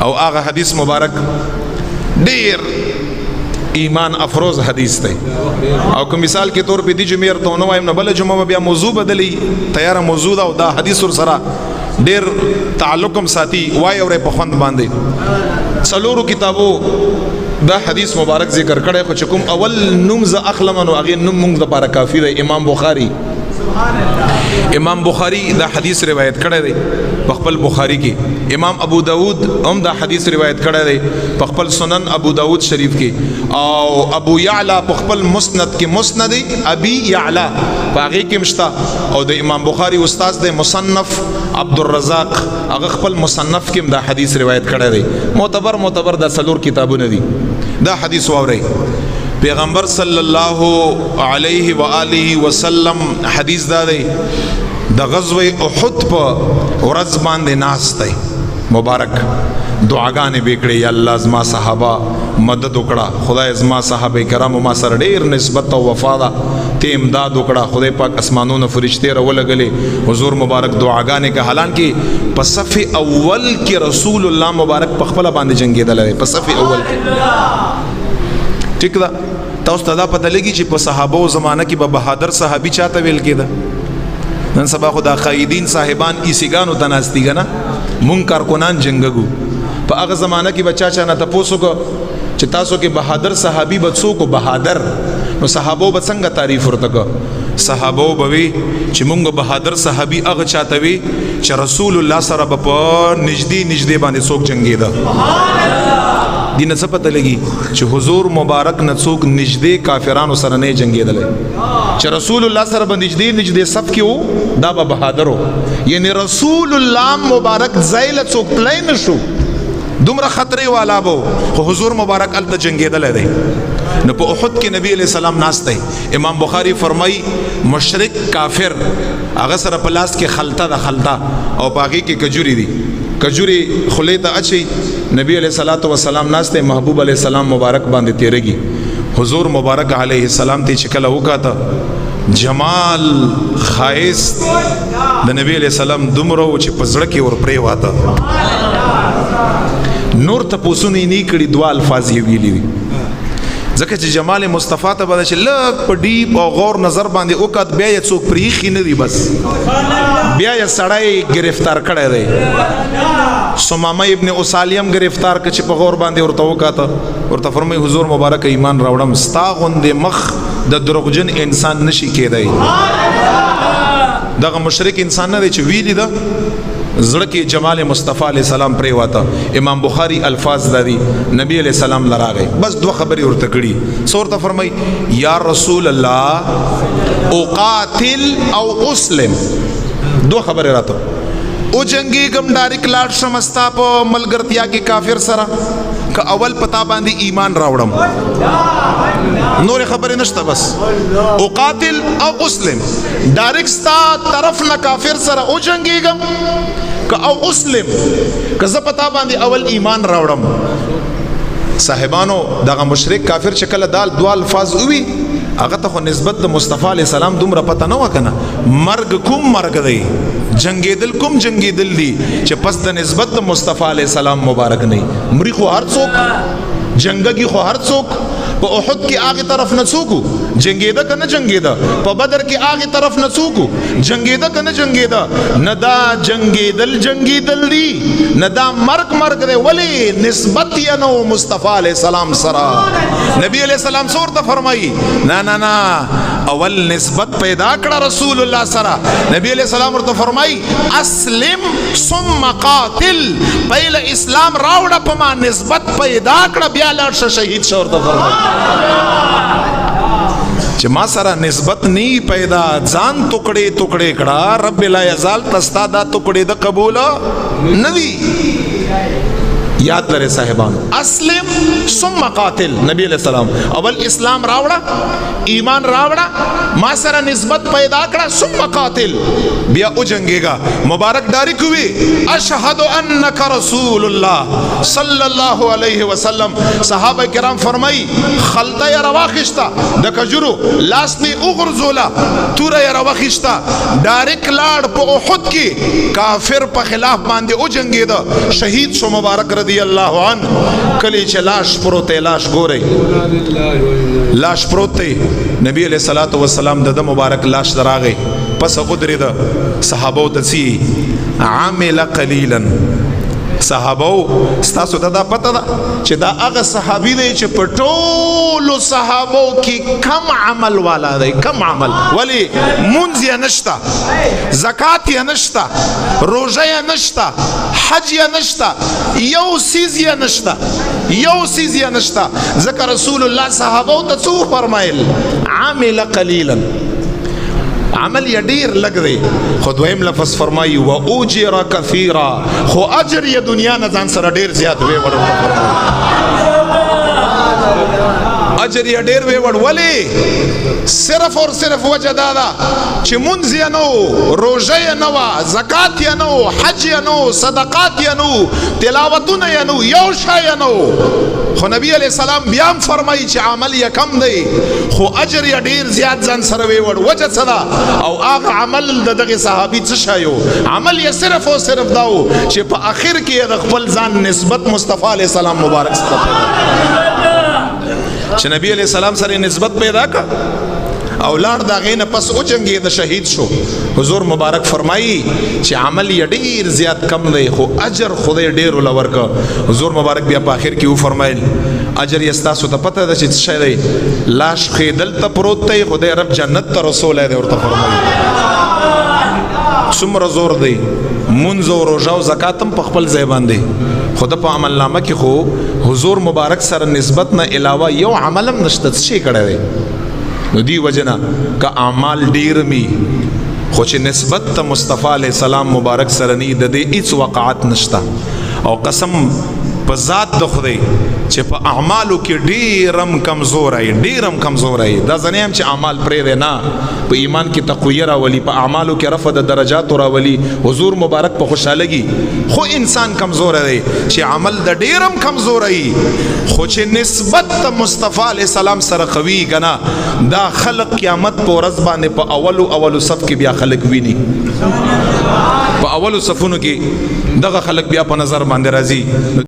او هغه حدیث مبارک ډیر ایمان افروز حدیث دی او که مثال کے طور پہ دی جمعه ورته نو وایم نه بل جمعه بیا موضوع بدلی تیار موضوع دا او دا حدیث ور سره ډیر تعلقم ساتي وای اورې په خوند باندې څلورو کتابو دا حدیث مبارک ذکر کړی خو چې کوم اول نوم ز اخلمنو هغه نوم موږ د لپاره کافی دی امام بخاری دا حدیث روایت کړی دی په خپل بخاری کې امام ابو داود هم دا حدیث روایت کړی دی په خپل سنن ابو داود شریف کې او ابو یعلا په خپل مسند کې مسند ابي یعلا باغی کې مشتا او د امام بخاری استاد د مصنف عبدالرزاق هغه خپل مصنف کې دا حدیث روایت کړی دی معتبر دا څلور کتابونه دي دا حدیث واوري پیغمبر صلی الله علیه و آله وسلم حدیث دا دی د غزوه احد په ورځ باندې ناس دی مبارک دعاګانې وکړي یا الله زما صحابه مدد وکړه خدای زما صحابه کرام ما سره ډیر نسبت او وفا ده ته امداد وکړه خدای پاک اسمانونو فرشتي راولګلې حضور مبارک دعاګانې که حالانکه په صف اول کې رسول الله مبارک په خپل باندې جنگیدل په صف اول کې ٹھیک دا تاسو ته دا پته لګي چې په صحابه او زمانہ کې به بهادر صحابي چاته ویل کېده نن سبا خدا قائدین صاحبان ایسیګانو تناستي کنه منکر کونان جنگګو په هغه زمانہ کې بچا چا نه تاسو کو چې تاسو کې بهادر صحابي بچو کو بهادر نو صحابه به څنګه تعریف ورته کو صحابه به چې مونږ بهادر صحابي هغه چاته وي چې رسول الله سره په نږدې باندې څوک جنگیدا سبحان الله دین څه پته لګي چې حضور مبارک نه څوک نږدې کافرانو سره نه جنگیدل چې رسول الله سره باندې نږدې صف کې وو دا به بهادر وو یعنی رسول الله مبارک زایل څوک تلای نشو دومره خطرې والا بو خو حضور مبارک ال ته جنگیدل دی نو په احد کې نبی علیہ السلام ناشته امام بخاری فرمای مشرک کافر هغه سره په لاس کې خلطه د خلطه او باغی کې کجوري دي کجوري خلیته اچي نبی علیہ الصلوۃ والسلام ناشته محبوب علیہ السلام مبارک باندې تیرېږي حضور مبارک علیہ السلام ته چکل وکاته جمال خائس د نبی علیہ السلام دومره چې پزړه کې ور پرې واته نور ته پوسونی نه کړي دوا الفاظ یې ویلي دي ځکه چې جمال مصطفی ته بده چې لږ په ډیپ او غور نظر باندې وکړ بیا یې څوک پریخي نه دی بس بیا یې سړی گرفتار کړی دی سمامه ابن اسالیم گرفتار کړ چې په غور باندې ورته وکاته ورته فرمای حضور مبارک ایمان راوړم ستا غوندې مخ د دروغجن انسان نشي کېدای دغه مشرک انسان نه دی چې ویلی ده زړه کې جمال مصطفی علیہ السلام پرې واته امام بخاری الفاظ دادي نبی علیہ السلام لراغه بس دوه خبرې ورته کړي سورته فرمای یا رسول الله اقاتل او اسلم دوه خبرې راته او جنگي ګم ډایرک لاټ سمستا په ملګرتیا کې کافر سره که اول پتا باندې ایمان راوړم نور خبرې نشته بس اقاتل او اسلم ډایرک ستا طرف نه کافر سره او جنگي ګم او اسلم که ز پتا باندې اول ایمان راوړم صاحبانو دغه مشرک کافر چې کله دال دوه الفاظ وی هغه ته نسبت د مصطفی علی السلام دومره پته نه وکنه مرګ کوم مرګ دی جنگیدل کوم جنگیدل دی چې پس د نسبت د مصطفی علی السلام مبارک نه مری خو هر څوک جنگي خو هر څوک په احد کې هغه طرف نه څوک جنگیدا کنه جنگیدا په بدر کې هغه طرف نه څوک جنگیدا کنه جنگیدا نه دا جنگیدل دی نه دا مرګ دی ولی نسبت یا نو مصطفی علیہ السلام سره نبی علیہ السلام سورته فرمایي نه اول نسبت پیدا کړه رسول الله سره نبی علیہ السلام ورته فرمایي اسلم ثم قاتل پہله اسلام راوړه په ما نسبت پیدا کړه بیا لاړ شهید شو ورته فرمایي چې ما سره نسبت نی پیدا ځان ټوکړې کړه رب لا یزال تستا دا ټوکړې د قبول ندی یاد لرے صاحبان اسلم ثم قاتل نبی علیہ السلام اول اسلام راوړه ایمان راوړه ما سره نسبت پیدا کړه ثم قاتل بیا او جنگیگا مبارک داری کوي اشهد انک رسول الله صلی الله علیه وسلم صحابه کرام فرمای خلطه رواخشتا د کجرو لاسنی اوغرزولا توره رواخشتا ډایرک لاړ په احد کې کافر په خلاف باندې او جنگیدا شهید شو مبارک رضی الله عنه کلی چې لاش پروت لاش ګوري لاش پروت نبی علیہ الصلوۃ والسلام د مبارک لاش دراغه پس ودرید صحابه تسی عامل قلیلا صحابه ستاسو ته دا پته ده چې دا هغه صحابي دی چې په ټولو صحابو کې کم عمل والا دی کم عمل ولی منځ یې نشته زکات یې نشته روژه یې نشته حج یې نشته یو څیز یې نشته ځکه رسول الله صحابو ته څه فرمایل عامل قلیلا عمل یا ډیر لګ دی خو دویم لفظ فرمایي و اجر کثیرا خو اجر یې دنیا نه ځان سره ډیر زیات وی وړ اجر یې ډیر وی وړ ولی صرف اور صرف وجه دادا چې منځ یې نو روژه یې نو زکات یې نو حج یې نو صدقات یې نو تلاوتونه یې نو یو شی یې نو خو نبی علیہ السلام بیا فرمایي چې عمل یې کم دی خو اجر یې ډیر زیات ځان سره وی وړ وجه څه ده او هغه عمل د دغه صحابي څه شایو عمل یې صرف او صرف داو چې په اخر کې د خپل ځان نسبت مصطفی علیہ السلام مبارک سره چې نبی علیہ السلام سره نسبت پیدا کا او لار دا غینه پس او جنگی د شهید شو حضور مبارک فرمایي چې عمل یې ډیر زیات کم دی خو اجر خدای ډیر ولور کا حضور مبارک بیا په اخر کې و فرمایل اجر یې تاسو ته پته ده چې څه دی لاش خیدل ته پروت دی خدای رب جنت ته رسول دی ورته فرمایي څومره زور دی منځ او روژه او زکات هم په خپل ځای باندې خود په عمل نامه کې خو حضور مبارک سره نسبت نه علاوه یو عمل هم نشته شي کړی دی نو دی وجنا کا اعمال ډیر می خو چې نسبت ته مصطفی علیہ السلام مبارک سره نه د دې هیڅ وقعت نشتا او قسم په ذات د خدای چې په اعمالو کې ډیرم کمزور ای دا زنیم چې اعمال پرې نه په ایمان کې تقویه راولي په اعمالو کې رفع د درجات راولي حضور مبارک په خوشالهږي خو انسان کمزور دی چې عمل د ډیرم کمزور ای خو چې نسبت ته مصطفی علیہ السلام سره قوي غنا دا خلق قیامت په ورځ باندې په اولو صف کې بیا خلق ویني په اولو صفونو کې دغه خلق بیا په نظر باندې راځي